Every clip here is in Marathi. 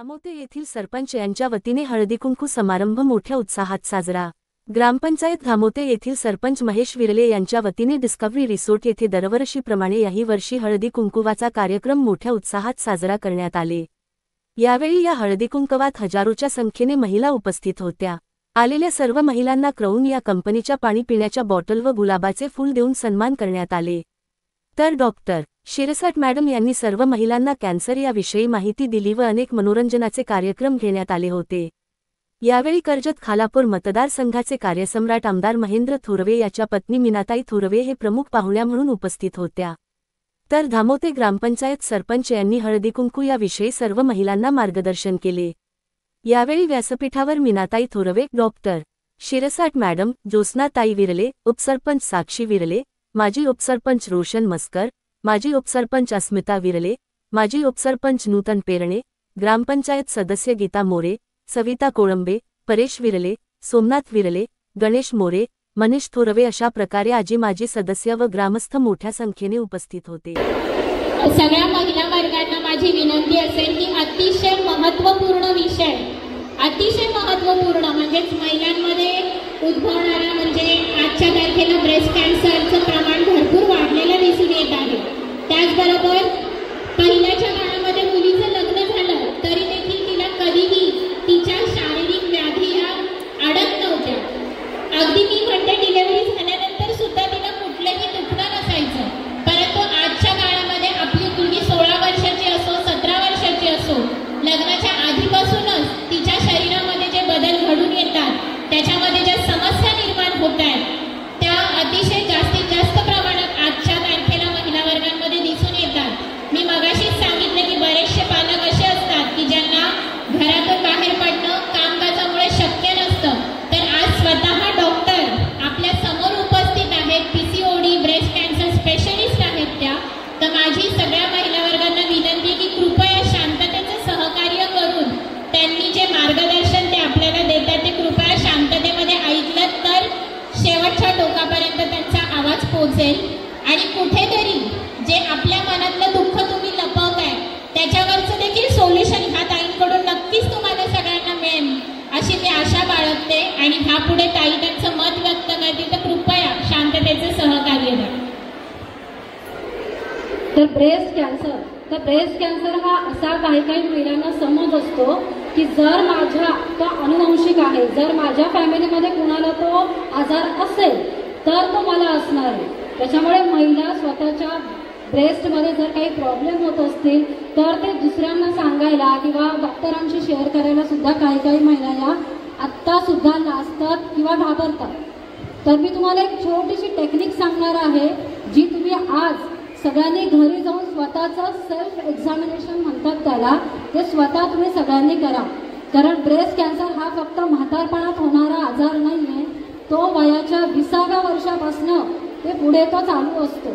धामोते येथील सरपंच यांच्या वतीने हळदीकुंकू समारंभ मोठ्या उत्साहात साजरा। ग्रामपंचायत धामोते येथील सरपंच महेश विरले यांच्या वतीने डिस्कव्हरी रिसोर्ट येथे दरवर्षीप्रमाणे याही वर्षी हळदीकुंकवाचा कार्यक्रम मोठ्या उत्साहात साजरा करण्यात आले। यावेळी या हळदीकुंकवात हजारोच्या संख्येने महिला उपस्थित होत्या। आलेल्या सर्व महिलांना क्राऊन या कंपनीच्या पाणी पिण्याच्या बॉटल व गुलाबाचे फूल देऊन सन्मान करण्यात आले। तर डॉक्टर शिरसाट मॅडम यांनी सर्व महिलांना कॅन्सर याविषयी माहिती दिली व अनेक मनोरंजनाचे कार्यक्रम घेण्यात आले होते। यावेळी कर्जत खालापूर मतदारसंघाचे कार्यसम्राट आमदार महेंद्र थोरवे याच्या पत्नी मीनाताई थोरवे हे प्रमुख पाहुण्या म्हणून उपस्थित होत्या। तर धामोते ग्रामपंचायत सरपंच यांनी हळदीकुंकू याविषयी सर्व महिलांना मार्गदर्शन केले। यावेळी व्यासपीठावर मीनाताई थोरवे, डॉक्टर शिरसाट मॅडम, ज्योत्स्नाताई विरले, उपसरपंच साक्षी विरले, माजी उपसरपंच रोशन मस्कर, माजी उपसरपंच अस्मिता विरले, माजी उपसरपंच नूतन पेरणे, ग्रामपंचायत सदस्य गीता मोरे, सविता कोळंबे, परेश विरले, सोमनाथ विरले, गणेश मोरे, मनीष थोरवे अशा प्रकारे आजी माजी सदस्य व ग्रामस्थ मोठ्या संख्येने उपस्थित होते। सगळ्या महिला वर्गांना माझी विनंती असेल की अतिशय महत्त्वपूर्ण विषय, अतिशय महत्त्वपूर्ण म्हणजेच महिलांमध्ये उद्भवणारा म्हणजे आजच्या तारखेला ब्रेस्ट कॅन्सरचं प्रमाण भरपूर वाढलेलं दिसून येत आहे। त्याचबरोबर पहिल्याच्या काळामध्ये मुलीचं लग्न झालं तरी देखील तिला कधीही तिच्या शारीरिक व्याधी ह्या अडत नव्हत्या। अगदी मी म्हणते डिलिव्हरी झाल्यानंतर सुद्धा तिला कुठलंही दुखणं नसायचं, परंतु आजच्या काळामध्ये आपली मुलगी 16 वर्षाची असो 17 वर्षाची असो, लग्नाच्या आधीपासूनच तिच्या शरीरामध्ये जे बदल घडून येतात, त्याच्यामध्ये ज्या समस्या निर्माण होत आहेत त्या अतिशय जास्तीत जास्त प्रमाणात आजच्या तारखेला महिला वर्गांमध्ये दिसून येतात। मी मगाशीच सांगितलं की बरेचसे पालक असे असतात की ज्यांना घरातून बाहेर पडणं कामकाजामुळे शक्य नसतं, तर आज स्वतः डॉक्टर आपल्या समोर उपस्थित आहेत, पीसीओडी ब्रेस्ट कॅन्सर स्पेशलिस्ट आहेत त्या। तर माझी सगळ्या महिला वर्गांना विनंती की कृपया शांततेचं सहकार्य करून त्यांनी जे मार्गदर्शन ते आपल्याला देतात ते कृपया शांततेमध्ये ऐकलं तर शेवटच्या टोकापर्यंत त्यांचा आवाज पोहोचेल। आणि कुठेतरी जे आपल्या मनातलं दुःख तुम्ही लपवताय त्याच्यावरचं देखील सोल्युशन ह्या ताईंकडून नक्कीच तुम्हाला सगळ्यांना मिळेल अशी मी आशा बाळगते। आणि ह्यापुढे ताई त्यांचं मत व्यक्त करतील तर कृपया शांततेचं सहकार्य द्या। तर ब्रेस्ट कॅन्सर हा असा काही महिलांना समज असतो की जर माझ्या तो अनुवंशिक आहे, जर माझ्या फॅमिलीमध्ये कुणाला तो आजार असेल तर तो मला असणार आहे। त्याच्यामुळे महिला स्वतःच्या ब्रेस्टमध्ये जर काही प्रॉब्लेम होत असतील तर ते दुसऱ्यांना सांगायला किंवा डॉक्टरांशी शेअर करायला सुद्धा काही महिला या आत्ता सुद्धा लाजतात किंवा घाबरतात। तर मी तुम्हाला एक छोटीशी टेक्निक सांगणार आहे जी तुम्ही आज सगळ्यांनी घरी जाऊन स्वतःचं सेल्फ एक्झामिनेशन म्हणतात त्याला, ते स्वतः तुम्ही सगळ्यांनी करा। कारण ब्रेस्ट कॅन्सर हा फक्त म्हातारपणात होणारा आजार नाही आहे, तो वयाच्या 20व्या वर्षापासून ते पुढे तो चालू असतो।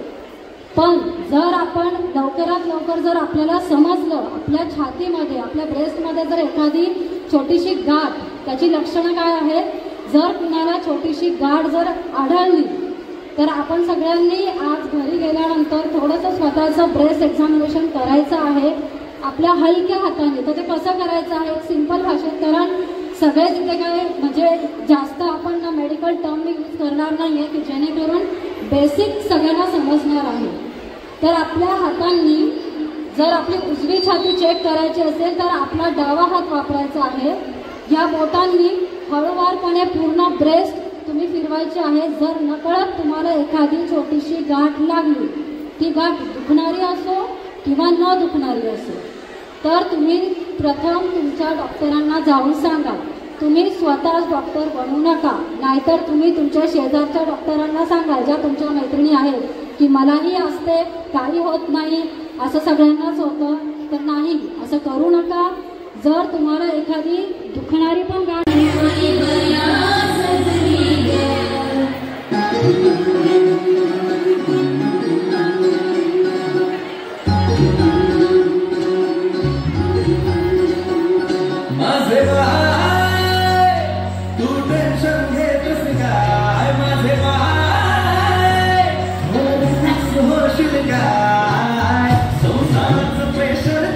पण जर आपण लवकरात लवकर जर आपल्याला समजलं आपल्या छातीमध्ये आपल्या ब्रेस्टमध्ये जर एखादी छोटीशी गाठ, त्याची लक्षणं काय आहेत, जर कुणाला छोटीशी गाठ जर आढळली तर आपण सगळ्यांनी आज घरी गेल्यानंतर थोडंसं स्वतःचं ब्रेस्ट एक्झामिनेशन करायचं आहे आपल्या हलक्या हाताने। तर ते कसं करायचं आहे सिंपल भाषेत, कारण सगळेच इथे काय म्हणजे जास्त आपण मेडिकल टर्म यूज करणार नाही आहे की जेणेकरून बेसिक सगळ्यांना समजणार आहे। तर आपल्या हातांनी जर आपली उजवी छाती चेक करायची असेल तर आपला डावा हात वापरायचा आहे। या बोटांनी हळूवारपणे पूर्ण ब्रेस्ट तुम्ही फिरवायची आहे। जर नकळत तुम्हाला एखादी छोटीशी गाठ लागली, ती गाठ दुखणारी असो किंवा न दुखणारी असो, तर तुम्ही प्रथम तुमच्या डॉक्टरांना जाऊन सांगा। तुम्ही स्वतःच डॉक्टर बनू नका, नाहीतर तुम्ही तुमच्या शेजारच्या डॉक्टरांना सांगा ज्या तुमच्या मैत्रिणी आहेत की मलाही असते, काही होत नाही, असं सगळ्यांनाच होतं, तर नाही असं करू नका। जर तुम्हाला एखादी दुखणारी पण गाठ Guy, so not the pressure,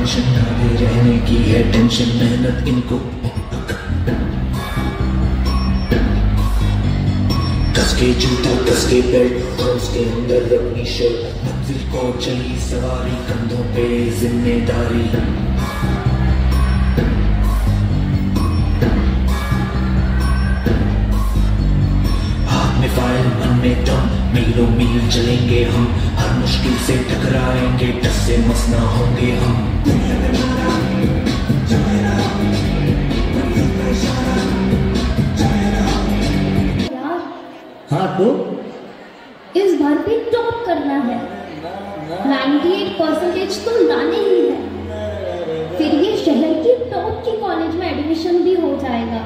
tension आगे रहने की है टेंशन, मेहनत इनको कस के जूता कस के बेल्ट और उसके अंदर अपनी शर्ट, मंजिल को चली सवारी, कंधों पे जिम्मेदारी। हाथ में फाइल मन में दम, मीलों मील चलेंगे हम, हर मुश्किल से टकराएंगे, टस से मस ना होंगे हम। हाँ तो इस बार भी टॉप करना है, 98% तो लाने ही है, फिर ये शहर की टॉप की कॉलेज में एडमिशन भी हो जाएगा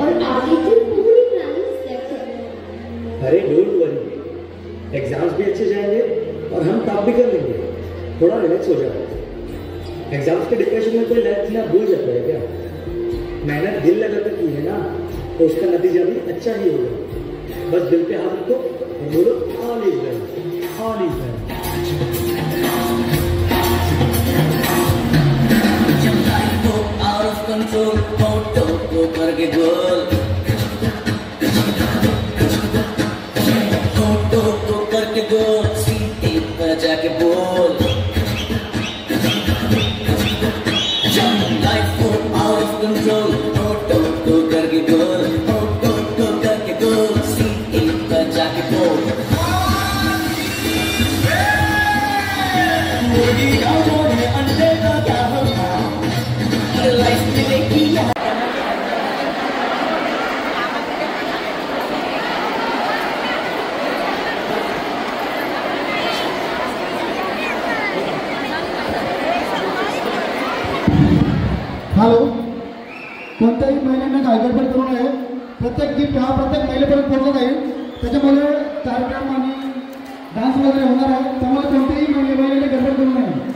और आगे की पूरी प्लानिंग सेट है। अरे डोंट वरी, एग्जाम्स भी अच्छे जाएंगे और हम टॉप भी कर लेंगे, थोड़ा रिलैक्स हो जाओ। एग्जाम्स के डिप्रेशन में कोई लाइफ जीना भूल जाता है क्या? मेहनत दिल लगा कर की है ना, तो उसका नतीजा भी अच्छा ही होगा। बस दिल पे हाथ रखो और बोलो all is well, all is well. जब लाइफ हो आउट ऑफ कंट्रोल, फोटो को करके गोल, फोटो को करके गोल, सीटी पर जाके बोल। जब लाइफ हो आउट ऑफ कंट्रोल, फोटो को करके गोल, फोटो को करके गोल, सीटी पर जाके बोल। अंडे का क्या होगा लाइफ में देखी है। हॅलो, कोणत्याही महिलांना गायगडबड करू नये. प्रत्येक गिफ्ट हा प्रत्येक महिलेपर्यंत पोहोचला जाईल. त्याच्यामुळे कार्यक्रम आणि डान्स वगैरे होणार आहे, त्यामुळे कोणत्याही महिलेने गडबड करू नये.